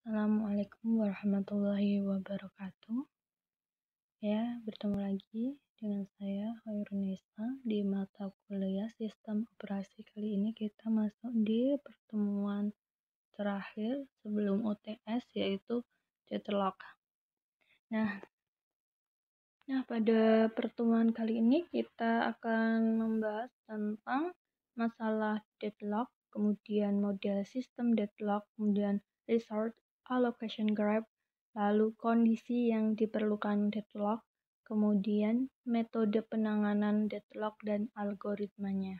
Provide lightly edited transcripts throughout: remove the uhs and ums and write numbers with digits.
Assalamualaikum warahmatullahi wabarakatuh. Ya, bertemu lagi dengan saya Khairunisa di mata kuliah Sistem Operasi. Kali ini kita masuk di pertemuan terakhir sebelum UTS, yaitu Deadlock. Nah, pada pertemuan kali ini kita akan membahas tentang masalah deadlock, kemudian model sistem deadlock, kemudian resource allocation graph, lalu kondisi yang diperlukan deadlock, kemudian metode penanganan deadlock dan algoritmanya.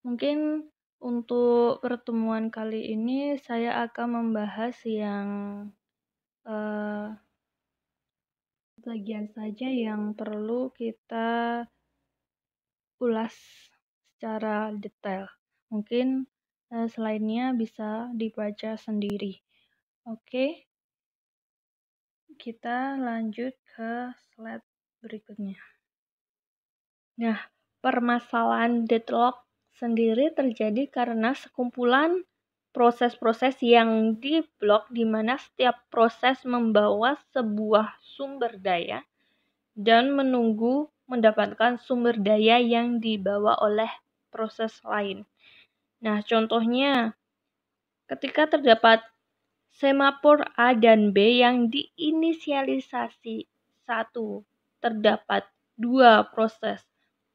Mungkin untuk pertemuan kali ini saya akan membahas yang bagian saja yang perlu kita ulas secara detail. Mungkin selainnya bisa dibaca sendiri. Oke, kita lanjut ke slide berikutnya. Nah, permasalahan deadlock sendiri terjadi karena sekumpulan proses-proses yang diblok di mana setiap proses membawa sebuah sumber daya dan menunggu mendapatkan sumber daya yang dibawa oleh proses lain. Nah, contohnya ketika terdapat semafor A dan B yang diinisialisasi 1, terdapat dua proses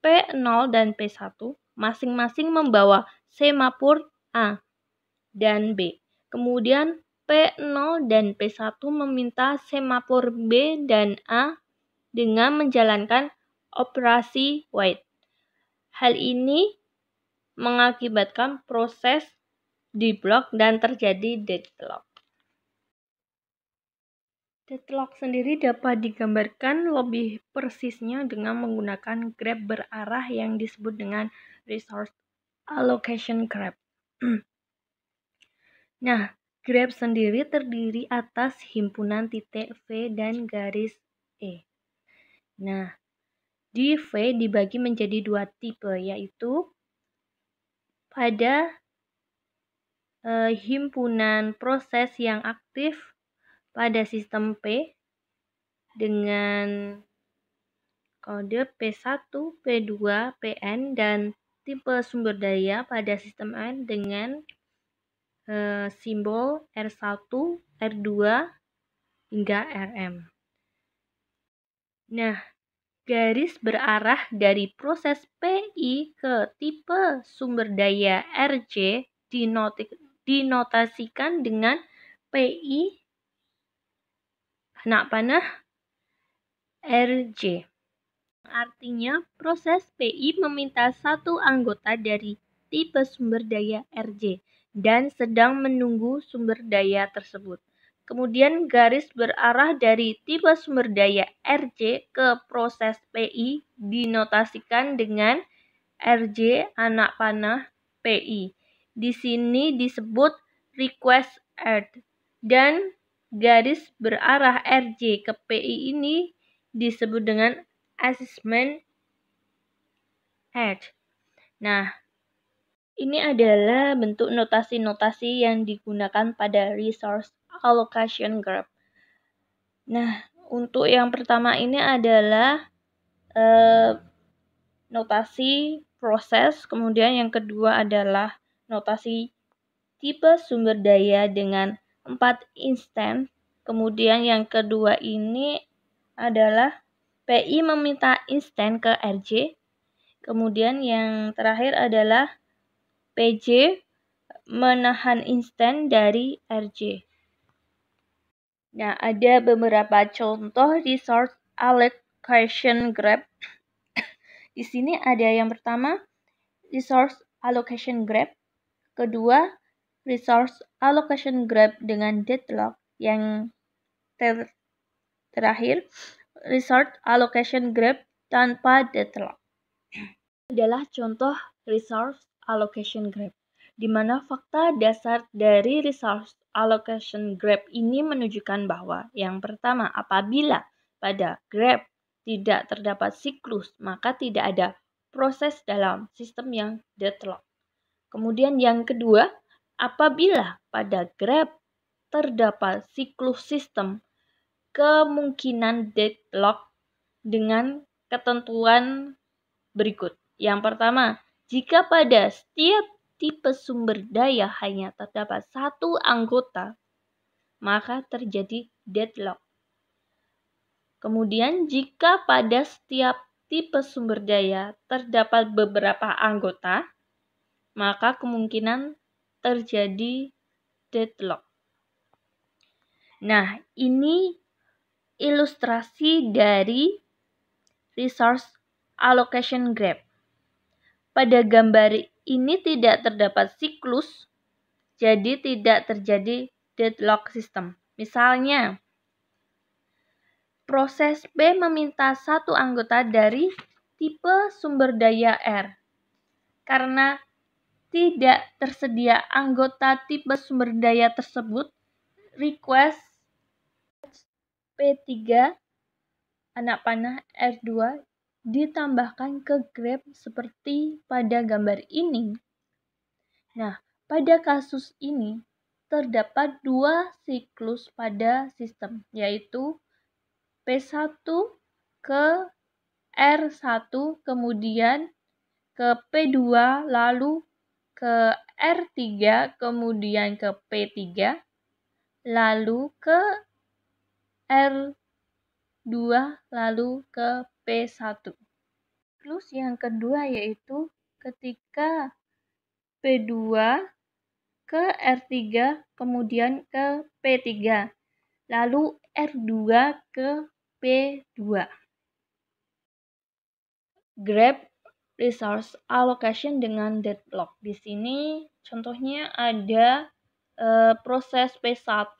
P0 dan P1 masing-masing membawa semafor A dan B. Kemudian P0 dan P1 meminta semafor B dan A dengan menjalankan operasi wait. Hal ini mengakibatkan proses diblok dan terjadi deadlock. Deadlock sendiri dapat digambarkan lebih persisnya dengan menggunakan graph berarah yang disebut dengan resource allocation graph. Nah, graph sendiri terdiri atas himpunan titik V dan garis E. Nah, di V dibagi menjadi dua tipe, yaitu pada himpunan proses yang aktif pada sistem P dengan kode P1, P2, Pn dan tipe sumber daya pada sistem N dengan simbol R1, R2 hingga Rm. Nah, garis berarah dari proses PI ke tipe sumber daya Rj dinotasikan dengan PI anak panah Rj. Artinya, proses PI meminta satu anggota dari tipe sumber daya Rj dan sedang menunggu sumber daya tersebut. Kemudian garis berarah dari tipe sumber daya Rj ke proses PI dinotasikan dengan Rj anak panah PI. Di sini disebut request add dan garis berarah Rj ke PI ini disebut dengan assessment add. Nah, ini adalah bentuk notasi-notasi yang digunakan pada resource allocation graph. Nah, untuk yang pertama ini adalah notasi proses, kemudian yang kedua adalah notasi tipe sumber daya dengan 4 instan, kemudian yang kedua ini adalah PI meminta instan ke RJ, kemudian yang terakhir adalah PJ menahan instan dari RJ. Nah, ada beberapa contoh resource allocation graph. Di sini ada yang pertama, resource allocation graph. Kedua, resource allocation graph dengan deadlock. Yang terakhir, resource allocation graph tanpa deadlock. Adalah contoh resource allocation graph, di mana fakta dasar dari resource allocation graph ini menunjukkan bahwa yang pertama, apabila pada graph tidak terdapat siklus, maka tidak ada proses dalam sistem yang deadlock. Kemudian yang kedua, apabila pada graph terdapat siklus sistem, kemungkinan deadlock dengan ketentuan berikut. Yang pertama, jika pada setiap tipe sumber daya hanya terdapat satu anggota, maka terjadi deadlock. Kemudian, jika pada setiap tipe sumber daya terdapat beberapa anggota, maka kemungkinan terjadi deadlock. Nah, ini ilustrasi dari resource allocation graph. Pada gambar ini tidak terdapat siklus, jadi tidak terjadi deadlock system. Misalnya, proses B meminta satu anggota dari tipe sumber daya R. Karena tidak tersedia anggota tipe sumber daya tersebut, request P3 anak panah R2 ditambahkan ke graph seperti pada gambar ini. Nah, pada kasus ini terdapat dua siklus pada sistem, yaitu P1 ke R1, kemudian ke P2, lalu ke R3, kemudian ke P3, lalu ke R2, lalu ke P1. Siklus yang kedua yaitu ketika P2 ke R3, kemudian ke P3, lalu R2 ke P2. Graph resource allocation dengan deadlock. Di sini contohnya ada proses P1,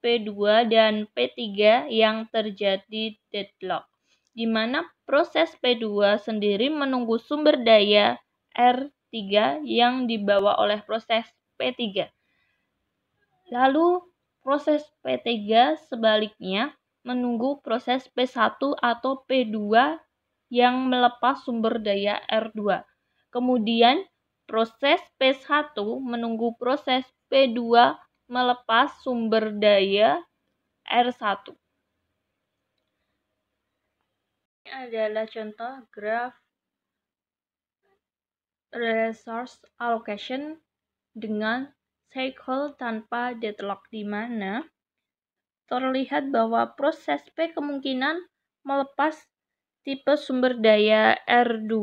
P2, dan P3 yang terjadi deadlock, di mana proses P2 sendiri menunggu sumber daya R3 yang dibawa oleh proses P3. Lalu proses P3 sebaliknya menunggu proses P1 atau P2 yang melepas sumber daya R2. Kemudian proses P1 menunggu proses P2 melepas sumber daya R1. Ini adalah contoh graf resource allocation dengan cycle tanpa deadlock, di mana terlihat bahwa proses P kemungkinan melepas tipe sumber daya R2,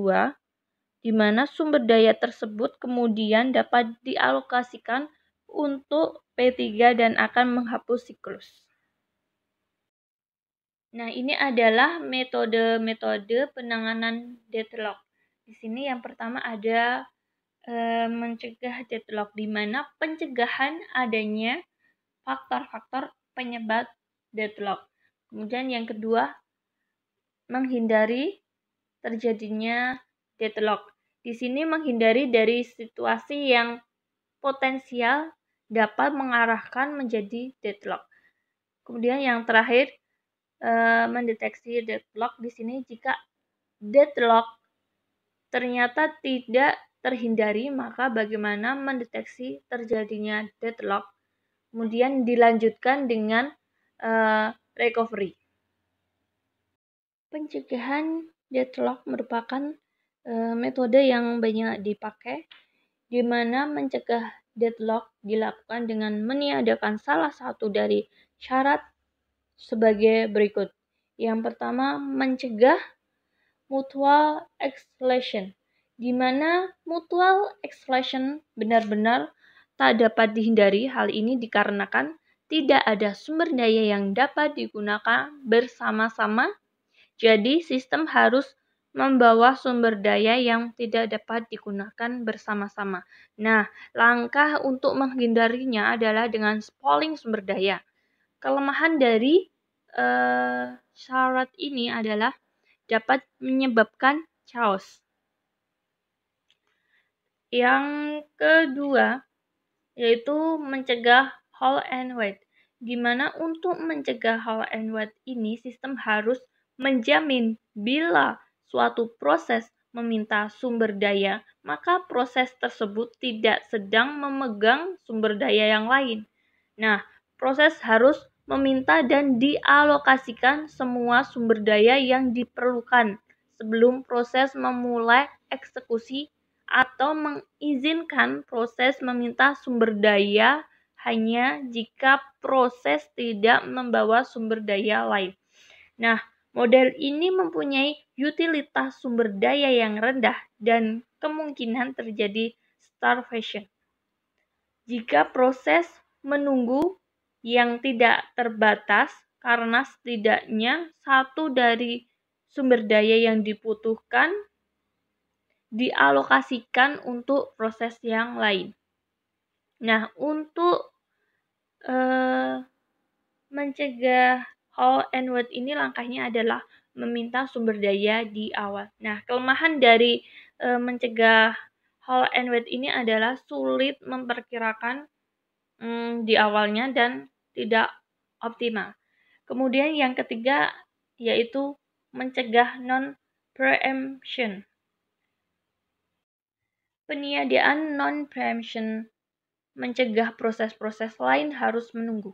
di mana sumber daya tersebut kemudian dapat dialokasikan untuk P3 dan akan menghapus siklus. Nah, ini adalah metode-metode penanganan deadlock. Di sini yang pertama ada mencegah deadlock, di mana pencegahan adanya faktor-faktor penyebab deadlock. Kemudian yang kedua, menghindari terjadinya deadlock. Di sini menghindari dari situasi yang potensial dapat mengarahkan menjadi deadlock. Kemudian yang terakhir, mendeteksi deadlock. Di sini jika deadlock ternyata tidak terhindari, maka bagaimana mendeteksi terjadinya deadlock. Kemudian dilanjutkan dengan recovery. Pencegahan deadlock merupakan metode yang banyak dipakai, di mana mencegah deadlock dilakukan dengan meniadakan salah satu dari syarat sebagai berikut. Yang pertama, mencegah mutual exclusion, di mana mutual exclusion benar-benar tak dapat dihindari. Hal ini dikarenakan tidak ada sumber daya yang dapat digunakan bersama-sama. Jadi, sistem harus membawa sumber daya yang tidak dapat digunakan bersama-sama. Nah, langkah untuk menghindarinya adalah dengan pooling sumber daya. Kelemahan dari syarat ini adalah dapat menyebabkan chaos. Yang kedua yaitu mencegah halt and wait, di mana untuk mencegah halt and wait ini sistem harus menjamin bila suatu proses meminta sumber daya, maka proses tersebut tidak sedang memegang sumber daya yang lain. Nah, proses harus meminta dan dialokasikan semua sumber daya yang diperlukan sebelum proses memulai eksekusi atau mengizinkan proses meminta sumber daya hanya jika proses tidak membawa sumber daya lain. Nah, model ini mempunyai utilitas sumber daya yang rendah dan kemungkinan terjadi starvation. Jika proses menunggu yang tidak terbatas karena setidaknya satu dari sumber daya yang dibutuhkan dialokasikan untuk proses yang lain. Nah, untuk mencegah Hall and Wood ini langkahnya adalah meminta sumber daya di awal. Nah, kelemahan dari mencegah Hall and Wood ini adalah sulit memperkirakan di awalnya dan tidak optimal. Kemudian yang ketiga yaitu mencegah non-preemption. Peniadaan non-preemption mencegah proses-proses lain harus menunggu.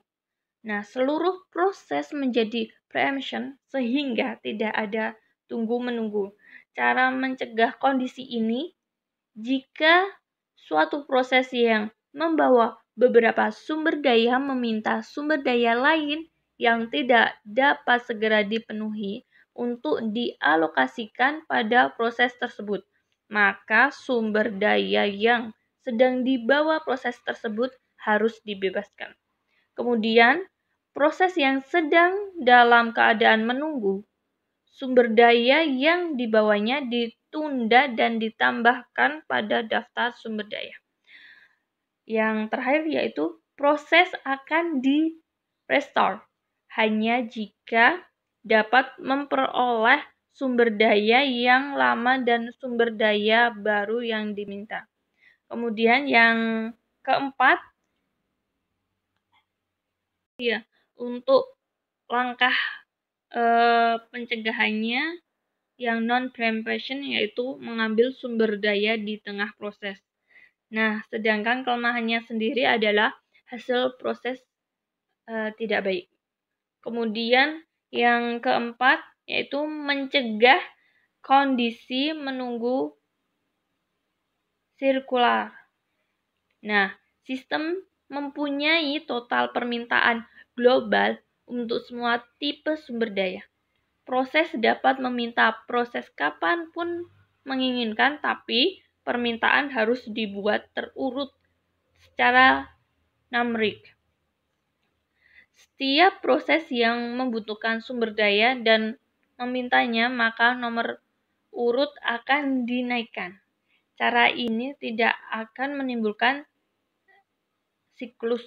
Nah, seluruh proses menjadi preemption sehingga tidak ada tunggu-menunggu. Cara mencegah kondisi ini, jika suatu proses yang membawa beberapa sumber daya meminta sumber daya lain yang tidak dapat segera dipenuhi untuk dialokasikan pada proses tersebut, maka sumber daya yang sedang dibawa proses tersebut harus dibebaskan. Kemudian, proses yang sedang dalam keadaan menunggu, sumber daya yang dibawanya ditunda dan ditambahkan pada daftar sumber daya. Yang terakhir yaitu proses akan di-restore hanya jika dapat memperoleh sumber daya yang lama dan sumber daya baru yang diminta. Kemudian yang keempat, untuk langkah pencegahannya yang non-preemption yaitu mengambil sumber daya di tengah proses. Nah, sedangkan kelemahannya sendiri adalah hasil proses tidak baik. Kemudian yang keempat yaitu mencegah kondisi menunggu sirkular. Nah, sistem mempunyai total permintaan global untuk semua tipe sumber daya. Proses dapat meminta proses kapanpun menginginkan, tapi permintaan harus dibuat terurut secara numerik. Setiap proses yang membutuhkan sumber daya dan memintanya, maka nomor urut akan dinaikkan. Cara ini tidak akan menimbulkan siklus.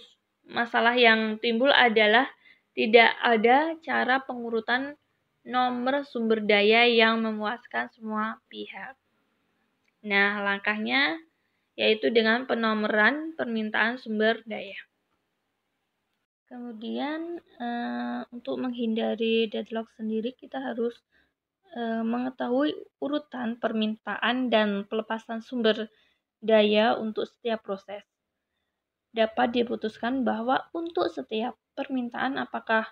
Masalah yang timbul adalah tidak ada cara pengurutan nomor sumber daya yang memuaskan semua pihak. Nah, langkahnya yaitu dengan penomoran permintaan sumber daya. Kemudian untuk menghindari deadlock sendiri kita harus mengetahui urutan permintaan dan pelepasan sumber daya untuk setiap proses. Dapat diputuskan bahwa untuk setiap permintaan apakah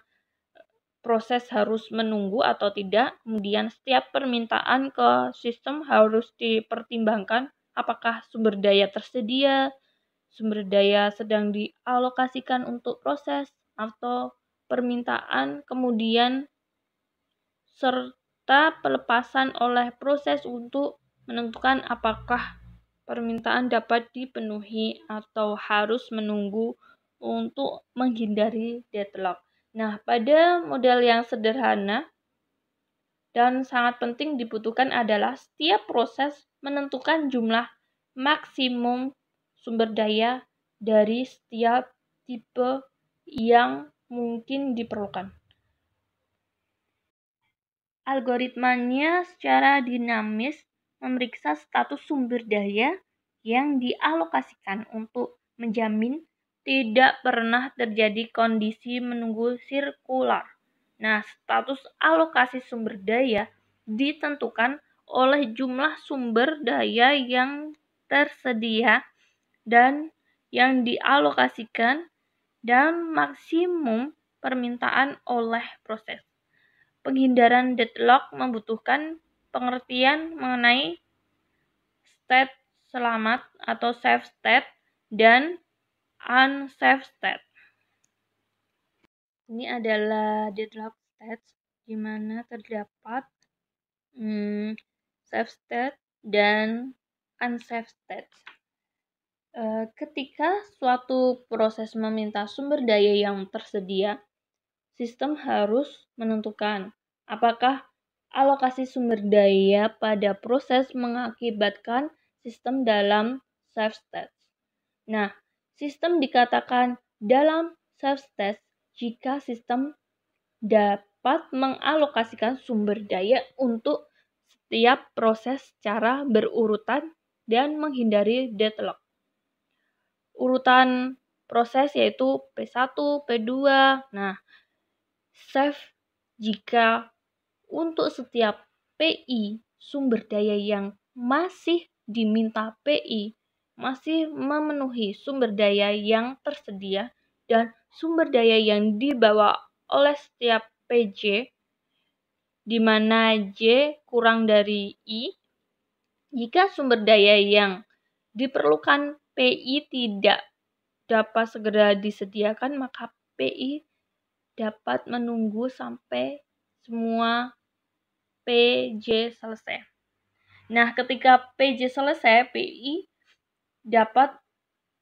proses harus menunggu atau tidak. Kemudian setiap permintaan ke sistem harus dipertimbangkan apakah sumber daya tersedia, sumber daya sedang dialokasikan untuk proses, atau permintaan kemudian serta pelepasan oleh proses untuk menentukan apakah permintaan dapat dipenuhi atau harus menunggu untuk menghindari deadlock. Nah, pada model yang sederhana dan sangat penting dibutuhkan adalah setiap proses menentukan jumlah maksimum sumber daya dari setiap tipe yang mungkin diperlukan. Algoritmanya secara dinamis memeriksa status sumber daya yang dialokasikan untuk menjamin tidak pernah terjadi kondisi menunggu sirkular. Nah, status alokasi sumber daya ditentukan oleh jumlah sumber daya yang tersedia dan yang dialokasikan dan maksimum permintaan oleh proses. Penghindaran deadlock membutuhkan pengertian mengenai state selamat atau safe state dan unsafe state. Ini adalah deadlock state di mana terdapat safe state dan unsafe state. Ketika suatu proses meminta sumber daya yang tersedia, sistem harus menentukan apakah alokasi sumber daya pada proses mengakibatkan sistem dalam safe state. Nah, sistem dikatakan dalam safe state jika sistem dapat mengalokasikan sumber daya untuk setiap proses secara berurutan dan menghindari deadlock. Urutan proses yaitu P1, P2. Nah, safe jika untuk setiap PI sumber daya yang masih diminta PI masih memenuhi sumber daya yang tersedia dan sumber daya yang dibawa oleh setiap PJ di mana J kurang dari I. Jika sumber daya yang diperlukan PI tidak dapat segera disediakan, maka PI dapat menunggu sampai semua PJ selesai. Nah, ketika PJ selesai, PI dapat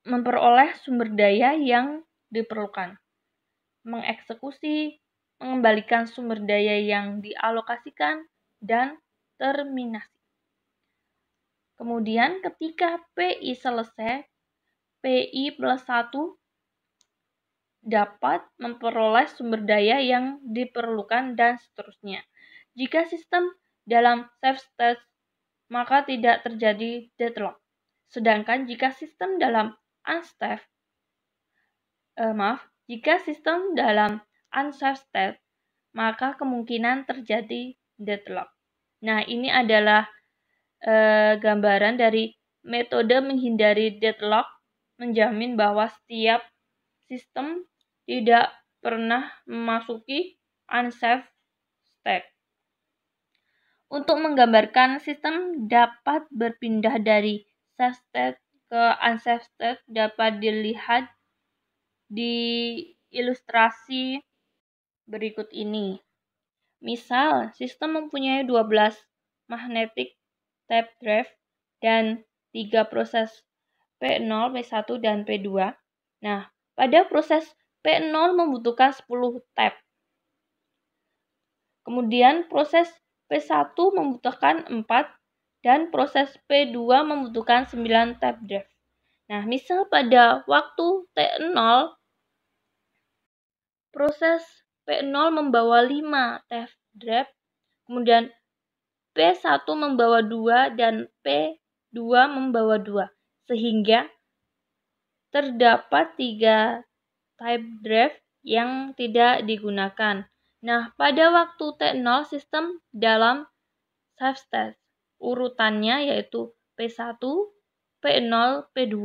memperoleh sumber daya yang diperlukan, mengeksekusi, mengembalikan sumber daya yang dialokasikan, dan terminasi. Kemudian ketika PI selesai, PI plus 1 dapat memperoleh sumber daya yang diperlukan dan seterusnya. Jika sistem dalam safe state, maka tidak terjadi deadlock. Sedangkan jika sistem dalam unsafe state, maka kemungkinan terjadi deadlock. Nah, ini adalah gambaran dari metode menghindari deadlock, menjamin bahwa setiap sistem tidak pernah memasuki unsafe state. Untuk menggambarkan sistem dapat berpindah dari safe state ke unsafe state dapat dilihat di ilustrasi berikut ini. Misal, sistem mempunyai 12 magnetic tape drive dan 3 proses P0, P1, dan P2. Nah, pada proses P0 membutuhkan 10 tape. Kemudian proses P1 membutuhkan 4 dan proses P2 membutuhkan 9 tape drive. Nah, misal pada waktu T0 proses P0 membawa 5 tape drive, kemudian P1 membawa 2 dan P2 membawa 2, sehingga terdapat 3 tape drive yang tidak digunakan. Nah, pada waktu T0 sistem dalam safe state. Urutannya yaitu P1, P0, P2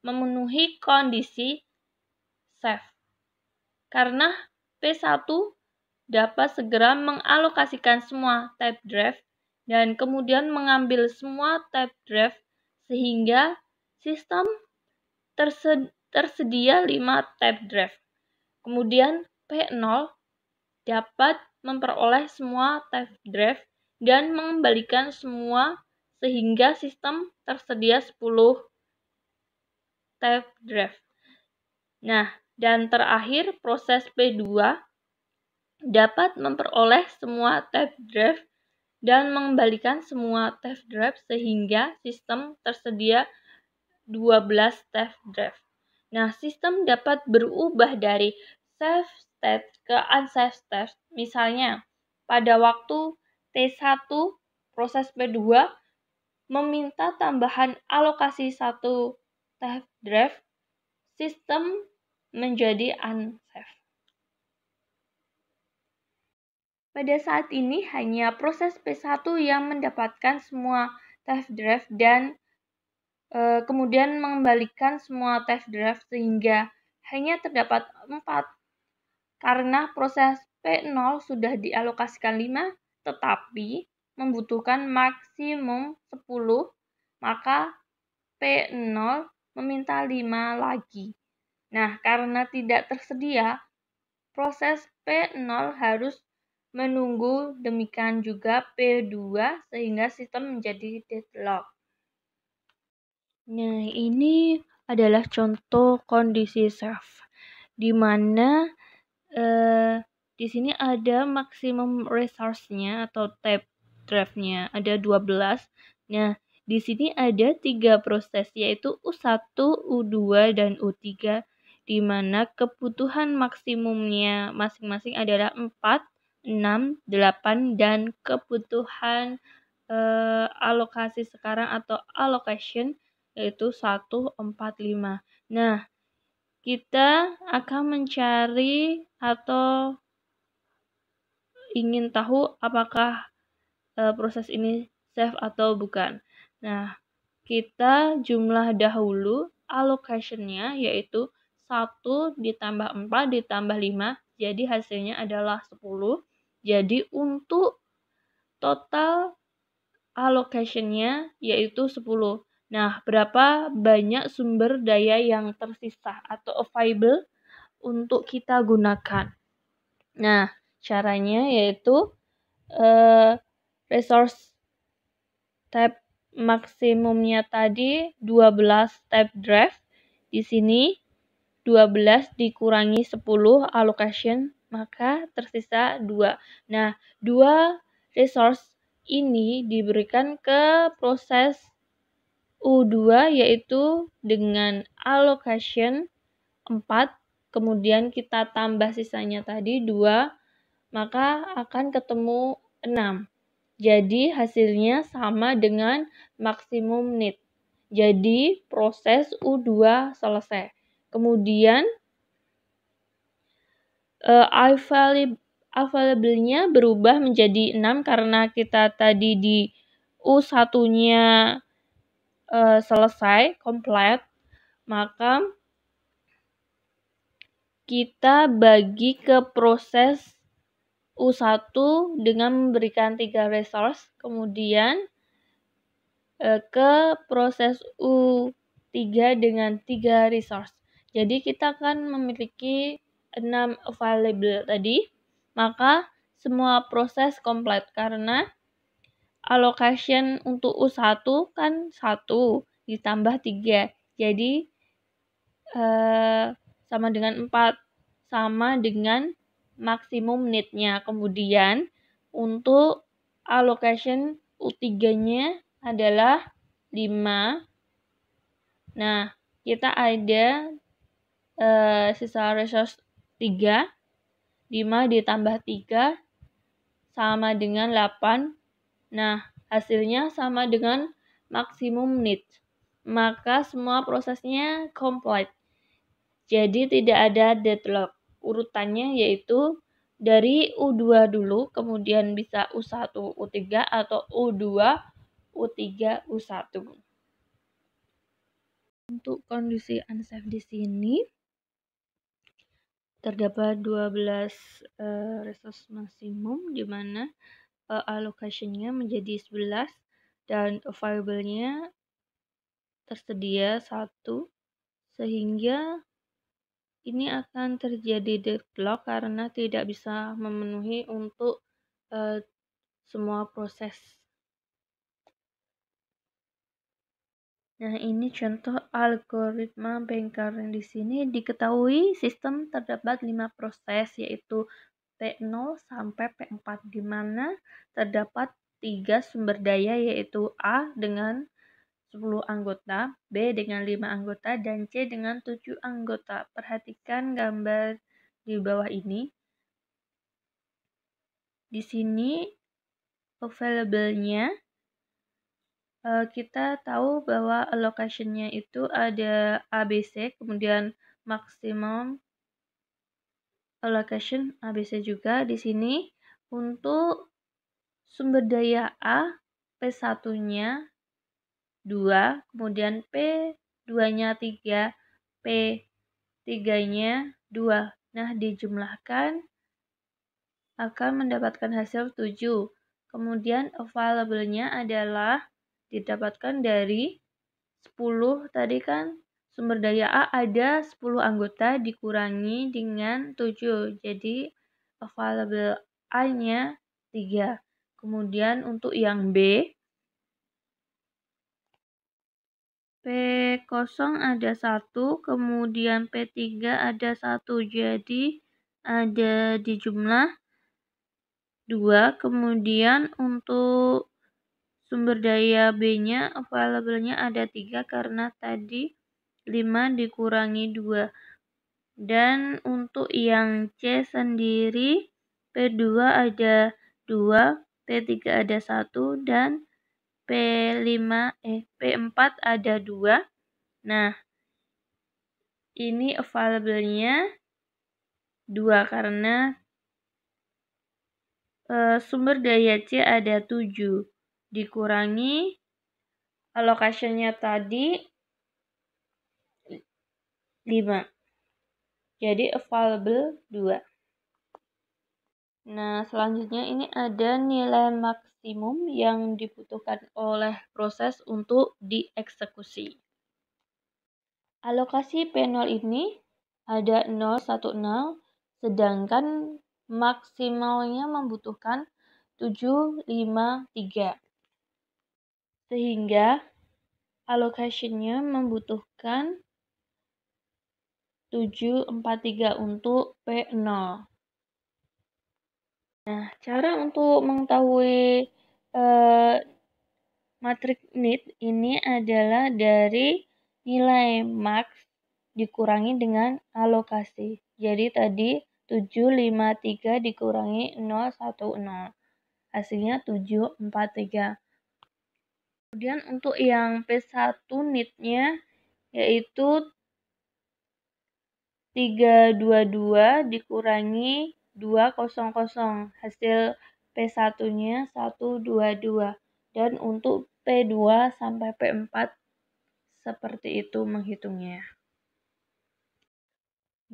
memenuhi kondisi safe. Karena P1 dapat segera mengalokasikan semua tape drive dan kemudian mengambil semua tape drive sehingga sistem tersedia 5 tape drive. Kemudian P0 dapat memperoleh semua tape drive dan mengembalikan semua sehingga sistem tersedia 10 tape drive. Nah, dan terakhir proses P2 dapat memperoleh semua tape drive dan mengembalikan semua tape drive sehingga sistem tersedia 12 tape drive. Nah, sistem dapat berubah dari safe state ke unsafe state. Misalnya, pada waktu T1 proses P2 meminta tambahan alokasi 1 tape drive, sistem menjadi unsafe. Pada saat ini hanya proses P1 yang mendapatkan semua tape drive dan kemudian mengembalikan semua tape drive sehingga hanya terdapat 4 karena proses P0 sudah dialokasikan 5 tetapi membutuhkan maksimum 10, maka P0 meminta 5 lagi. Nah, karena tidak tersedia, proses P0 harus menunggu, demikian juga P2 sehingga sistem menjadi deadlock. Nah, ini adalah contoh kondisi safe, di mana di sini ada maksimum resource-nya atau type drive-nya ada 12. Nah, di sini ada 3 proses yaitu U1, U2, dan U3 di mana kebutuhan maksimumnya masing-masing adalah 4, 6, 8 dan kebutuhan alokasi sekarang atau allocation yaitu 1, 4, 5. Nah, kita akan mencari atau ingin tahu apakah proses ini safe atau bukan. Nah, kita jumlah dahulu allocation-nya yaitu 1 ditambah 4 ditambah 5, jadi hasilnya adalah 10. Jadi untuk total allocation-nya yaitu 10. Nah, berapa banyak sumber daya yang tersisa atau available untuk kita gunakan. Nah, caranya yaitu resource type maksimumnya tadi 12 type drive. Di sini 12 dikurangi 10 allocation, maka tersisa 2. Nah, 2 resource ini diberikan ke proses U2 yaitu dengan allocation 4, kemudian kita tambah sisanya tadi 2, maka akan ketemu 6. Jadi hasilnya sama dengan maksimum need. Jadi proses U2 selesai. Kemudian available-nya berubah menjadi 6 karena kita tadi di U1-nya selesai, complete. Maka kita bagi ke proses U1 dengan memberikan 3 resource, kemudian ke proses U3 dengan 3 resource. Jadi kita akan memiliki 6 available tadi, maka semua proses komplit karena allocation untuk U1 kan 1 ditambah 3. Jadi sama dengan 4, sama dengan maksimum need-nya. Kemudian untuk allocation U3-nya adalah 5. Nah, kita ada sisa resource 3. 5 ditambah 3 sama dengan 8. Nah, hasilnya sama dengan maksimum need. Maka semua prosesnya complete. Jadi tidak ada deadlock. Urutannya yaitu dari U2 dulu, kemudian bisa U1, U3 atau U2, U3, U1. Untuk kondisi unsafe di sini terdapat 12 resource maksimum di mana allocation-nya menjadi 11 dan available-nya tersedia 1 sehingga ini akan terjadi deadlock karena tidak bisa memenuhi untuk semua proses. Nah, ini contoh algoritma Banker. Di sini diketahui sistem terdapat 5 proses yaitu P0 sampai P4 di mana terdapat 3 sumber daya yaitu A dengan 10 anggota, B dengan 5 anggota, dan C dengan 7 anggota. Perhatikan gambar di bawah ini. Di sini available-nya kita tahu bahwa allocation-nya itu ada ABC, kemudian maximum allocation ABC juga. Di sini untuk sumber daya A, P1-nya 2, kemudian P2-nya 3, P 3-nya 2. Nah, dijumlahkan akan mendapatkan hasil 7. Kemudian available-nya adalah didapatkan dari 10. Tadi kan sumber daya A ada 10 anggota dikurangi dengan 7. Jadi available A-nya 3. Kemudian untuk yang B, P0 ada 1, kemudian P3 ada 1. Jadi ada di jumlah 2. Kemudian untuk sumber daya B-nya, available-nya ada 3 karena tadi 5 dikurangi 2. Dan untuk yang C sendiri, P2 ada 2, P3 ada 1, dan P4 ada 2. Nah, ini available-nya 2 karena sumber daya C ada 7. Dikurangi allocation-nya tadi 5. Jadi available 2. Nah, selanjutnya ini ada nilai maksimum yang dibutuhkan oleh proses untuk dieksekusi. Alokasi P0 ini ada 0, 1, 0, sedangkan maksimalnya membutuhkan 7, 5, 3. Sehingga allocation-nya membutuhkan 7, 4, 3 untuk P0. Nah, cara untuk mengetahui matrik need ini adalah dari nilai max dikurangi dengan alokasi. Jadi tadi 7, 5, 3 dikurangi 0, 1, 0. Hasilnya 7, 4, 3. Kemudian untuk yang P1 need-nya yaitu 322 dikurangi 200. Hasil P1-nya 122. Dan untuk P2 sampai P4 seperti itu menghitungnya.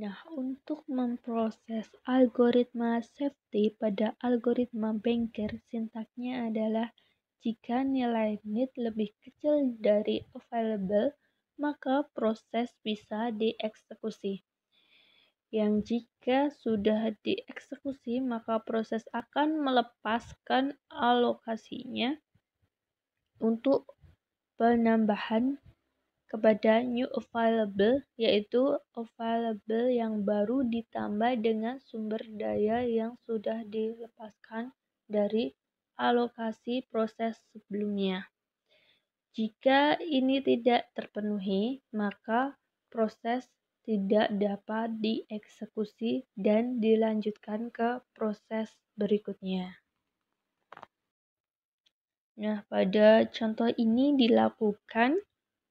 Nah, untuk memproses algoritma safety pada algoritma Banker, sintaknya adalah jika nilai need lebih kecil dari available, maka proses bisa dieksekusi. Yang jika sudah dieksekusi, maka proses akan melepaskan alokasinya untuk penambahan kepada new available, yaitu available yang baru ditambah dengan sumber daya yang sudah dilepaskan dari alokasi proses sebelumnya. Jika ini tidak terpenuhi, maka proses tidak dapat dieksekusi dan dilanjutkan ke proses berikutnya. Nah, pada contoh ini dilakukan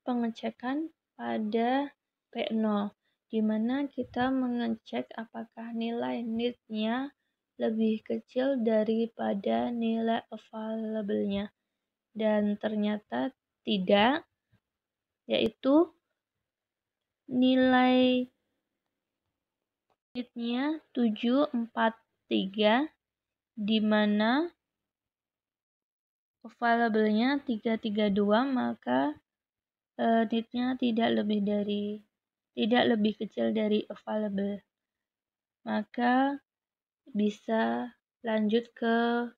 pengecekan pada P0, di mana kita mengecek apakah nilai need-nya lebih kecil daripada nilai available-nya. Dan ternyata tidak, yaitu nilai need-nya 743, di mana available-nya 332, maka need-nya tidak lebih kecil dari available. Maka bisa lanjut ke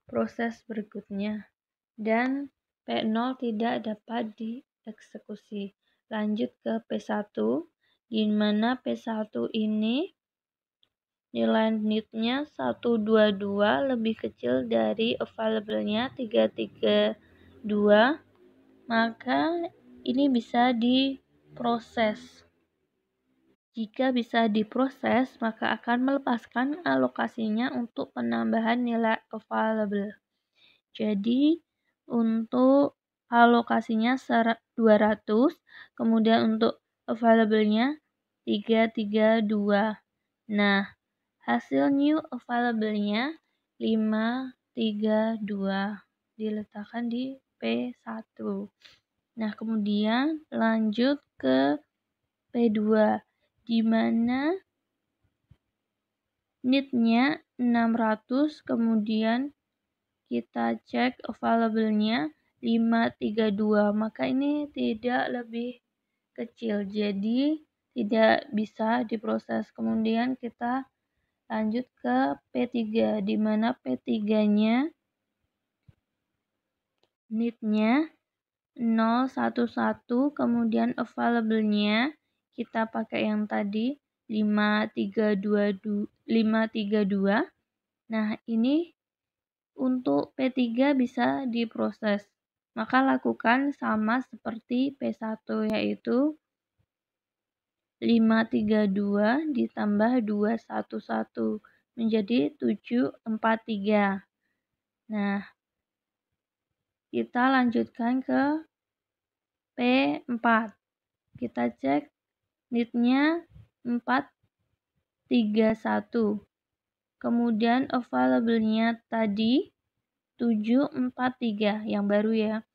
proses berikutnya. Dan P0 tidak dapat dieksekusi. Lanjut ke P1, di mana P1 ini nilai need-nya 122 lebih kecil dari available-nya 332, maka ini bisa diproses. Jika bisa diproses, maka akan melepaskan alokasinya untuk penambahan nilai available. Jadi untuk alokasinya 200, kemudian untuk available-nya 332. Nah, hasil new available-nya 532 diletakkan di P1. Nah, kemudian lanjut ke P2, di mana need-nya 600, kemudian kita cek available-nya 532, maka ini tidak lebih kecil, jadi tidak bisa diproses. Kemudian kita lanjut ke P3, di mana P3-nya need-nya 011, kemudian available-nya kita pakai yang tadi 532. Nah, ini untuk P3 bisa diproses. Maka lakukan sama seperti P1, yaitu 532 ditambah 211 menjadi 743. Nah, kita lanjutkan ke P4. Kita cek need-nya 431. Kemudian available-nya tadi 743 yang baru ya.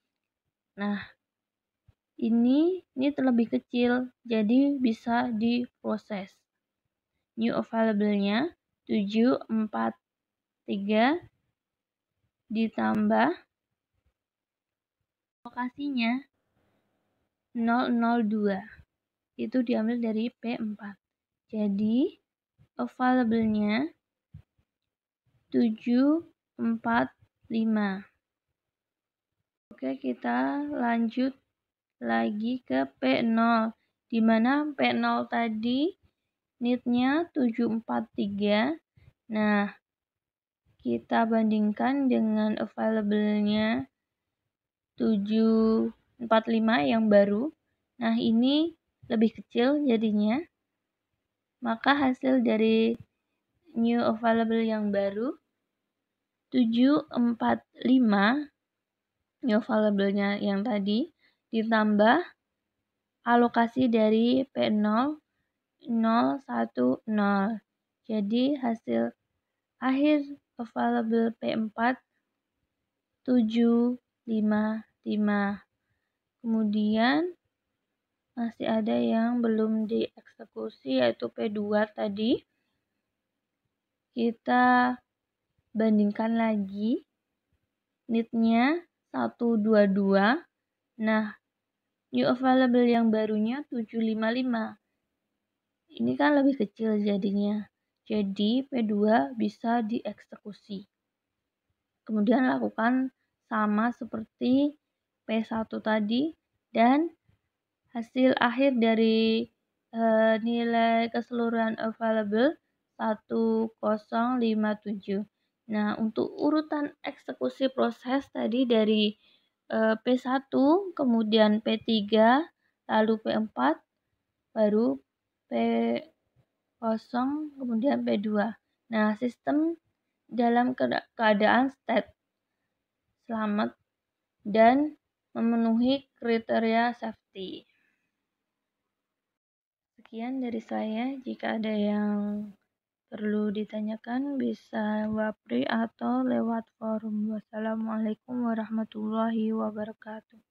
Nah, ini lebih kecil, jadi bisa diproses. New available-nya 743 ditambah lokasinya 002. Itu diambil dari P4. Jadi available-nya 745. Oke, kita lanjut lagi ke P0, di mana P0 tadi need-nya 743. Nah, kita bandingkan dengan available-nya 745 yang baru. Nah, ini lebih kecil jadinya. Maka hasil dari new available yang baru 745 new available-nya yang tadi ditambah alokasi dari P0 010. Jadi hasil akhir available P4 755. Kemudian masih ada yang belum dieksekusi, yaitu P2 tadi. Kita bandingkan lagi need-nya 122. Nah, new available yang barunya 755. Ini kan lebih kecil jadinya. Jadi P2 bisa dieksekusi. Kemudian lakukan sama seperti P1 tadi, dan hasil akhir dari nilai keseluruhan available 1057. Nah, untuk urutan eksekusi proses tadi dari P1, kemudian P3, lalu P4, baru P0, kemudian P2. Nah, sistem dalam keadaan state selamat dan memenuhi kriteria safety. Sekian dari saya. Jika ada yang perlu ditanyakan bisa wapri atau lewat forum. Wassalamualaikum warahmatullahi wabarakatuh.